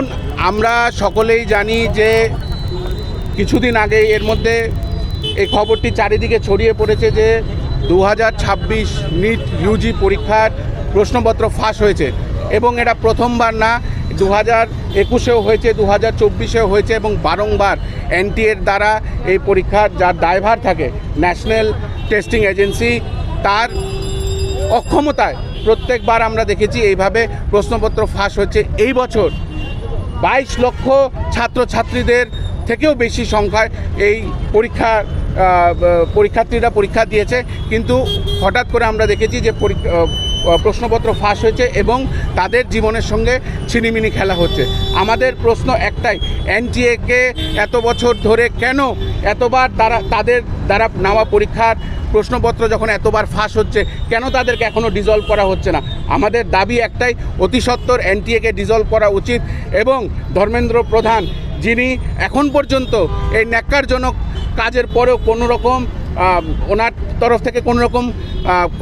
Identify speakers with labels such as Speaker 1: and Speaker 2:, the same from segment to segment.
Speaker 1: দেখুন, আমরা সকলেই জানি যে কিছুদিন আগে এর মধ্যে এই খবরটি চারিদিকে ছড়িয়ে পড়েছে যে 2026 নিট ইউজি পরীক্ষার প্রশ্নপত্র ফাঁস হয়েছে এবং এটা প্রথমবার না, 2021-এও হয়েছে, 2024-এও হয়েছে এবং বারংবার এনটিএর দ্বারা এই পরীক্ষার যার দায়ভার থাকে ন্যাশনাল টেস্টিং এজেন্সি, তার অক্ষমতায় প্রত্যেকবার আমরা দেখেছি এইভাবে প্রশ্নপত্র ফাঁস হচ্ছে। এই বছর 22 লক্ষ ছাত্রছাত্রীদের থেকেও বেশি সংখ্যায় এই পরীক্ষার্থীরা পরীক্ষা দিয়েছে, কিন্তু হঠাৎ করে আমরা দেখেছি যে প্রশ্নপত্র ফাঁস হয়েছে এবং তাদের জীবনের সঙ্গে ছিনিমিনি খেলা হচ্ছে। আমাদের প্রশ্ন একটাই, এনটিএকে এত বছর ধরে কেন এতবার তাদের দ্বারা নেওয়া পরীক্ষার প্রশ্নপত্র যখন এতবার ফাঁস হচ্ছে, কেন তাদেরকে এখনও ডিজলভ করা হচ্ছে না? আমাদের দাবি একটাই, অতি সত্বর এনটিএকে ডিজলভ করা উচিত এবং ধর্মেন্দ্র প্রধান, যিনি এখন পর্যন্ত এই ন্যাক্কারজনক কাজের পরেও কোনো রকম ওনার তরফ থেকে কোনো রকম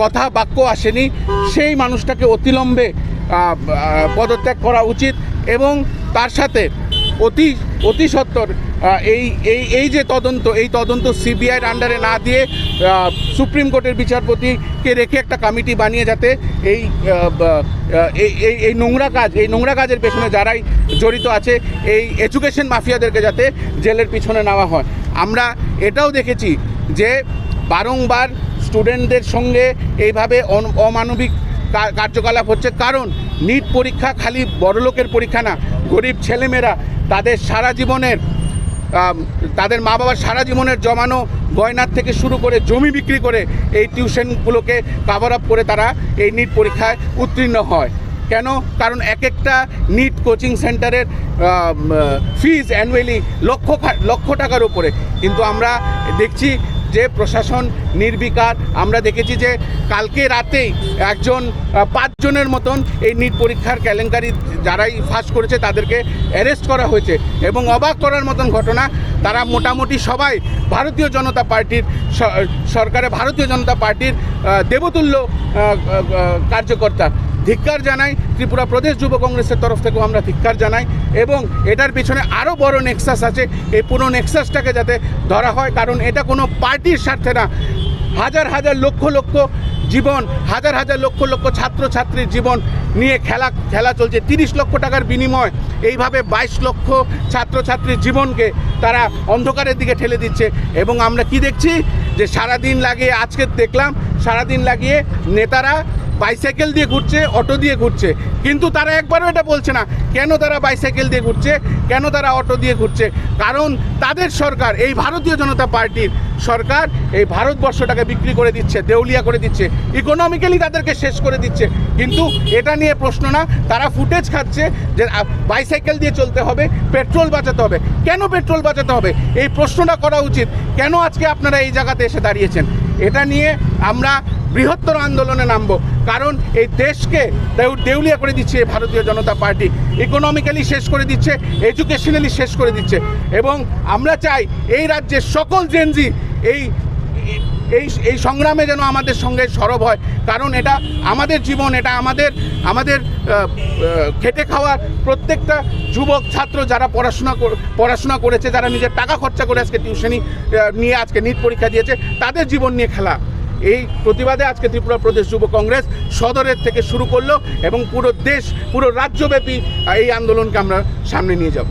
Speaker 1: কথা বাক্য আসেনি, সেই মানুষটাকে অতিলম্বে পদত্যাগ করা উচিত এবং তার সাথে অতি সত্বর এই যে তদন্ত সিবিআইয়ের আন্ডারে না দিয়ে সুপ্রিম কোর্টের বিচারপতিকে রেখে একটা কমিটি বানিয়ে যাতে এই নোংরা কাজের পেছনে যারাই জড়িত আছে এই এডুকেশন মাফিয়াদেরকে যাতে জেলের পিছনে নেওয়া হয়। আমরা এটাও দেখেছি যে বারংবার স্টুডেন্টদের সঙ্গে এইভাবে অমানবিক কার্যকলাপ হচ্ছে, কারণ নিট পরীক্ষা খালি বড়লোকের পরীক্ষা না, গরিব ছেলেমেয়েরা তাদের মা বাবার সারা জীবনের জমানো গয়নার থেকে শুরু করে জমি বিক্রি করে এই টিউশনগুলোকে কভার আপ করে তারা এই নিট পরীক্ষায় উত্তীর্ণ হয়। কেন? কারণ একটা নিট কোচিং সেন্টারের ফিজ অ্যানুয়ালি লক্ষ টাকার উপরে, কিন্তু আমরা দেখছি যে প্রশাসন নির্বিকার। আমরা দেখেছি যে কালকে রাতেই 5 জনের মতন এই নিট পরীক্ষার কেলেঙ্কারি যারাই ফাঁস করেছে তাদেরকে অ্যারেস্ট করা হয়েছে এবং অবাক করার মতন ঘটনা, তারা মোটামুটি সবাই ভারতীয় জনতা পার্টির ভারতীয় জনতা পার্টির দেবতুল্য কার্যকর্তা। ধিক্কার জানাই, ত্রিপুরা প্রদেশ যুব কংগ্রেসের তরফ থেকেও আমরা ধিক্কার জানাই এবং এটার পিছনে আরও বড় নেক্সাস আছে, এই পুরো নেক্সাসটাকে যাতে ধরা হয়, কারণ এটা কোনো পার্টির স্বার্থে না, হাজার লক্ষ জীবন, হাজার লক্ষ ছাত্রছাত্রীর জীবন নিয়ে খেলা চলছে। 30 লক্ষ টাকার বিনিময় এইভাবে 22 লক্ষ ছাত্রছাত্রীর জীবনকে তারা অন্ধকারের দিকে ঠেলে দিচ্ছে এবং আমরা কি দেখছি যে সারাদিন লাগিয়ে, আজকে দেখলাম সারাদিন লাগিয়ে নেতারা বাইসাইকেল দিয়ে ঘুরছে, অটো দিয়ে ঘুরছে, কিন্তু তারা একবারও এটা বলছে না কেন তারা বাইসাইকেল দিয়ে ঘুরছে, কেন তারা অটো দিয়ে ঘুরছে। কারণ তাদের সরকার, এই ভারতীয় জনতা পার্টির সরকার এই ভারতবর্ষটাকে বিক্রি করে দিচ্ছে, দেউলিয়া করে দিচ্ছে, ইকোনমিক্যালি তাদেরকে শেষ করে দিচ্ছে। কিন্তু এটা নিয়ে প্রশ্ন না, তারা ফুটেজ খাচ্ছে যে বাইসাইকেল দিয়ে চলতে হবে, পেট্রোল বাঁচাতে হবে। কেন পেট্রোল বাঁচাতে হবে এই প্রশ্নটা করা উচিত। কেন আজকে আপনারা এই জায়গাতে এসে দাঁড়িয়েছেন? এটা নিয়ে আমরা বৃহত্তর আন্দোলনে নামবো, কারণ এই দেশকে দেউলিয়া করে দিচ্ছে এই ভারতীয় জনতা পার্টি, ইকোনমিক্যালি শেষ করে দিচ্ছে, এডুকেশনালি শেষ করে দিচ্ছে এবং আমরা চাই এই রাজ্যের সকল জেনজি এই সংগ্রামে যেন আমাদের সঙ্গে সরব হয়, কারণ এটা আমাদের জীবন, এটা আমাদের খেটে খাওয়ার প্রত্যেকটা যুবক ছাত্র যারা পড়াশোনা করেছে, যারা নিজের টাকা খরচা করে আজকে টিউশনি নিয়ে আজকে নিট পরীক্ষা দিয়েছে, তাদের জীবন নিয়ে খেলা। এই প্রতিবাদে আজকে ত্রিপুরা প্রদেশ যুব কংগ্রেস সদরের থেকে শুরু করলো এবং পুরো রাজ্যব্যাপী এই আন্দোলনকে আমরা সামনে নিয়ে যাব।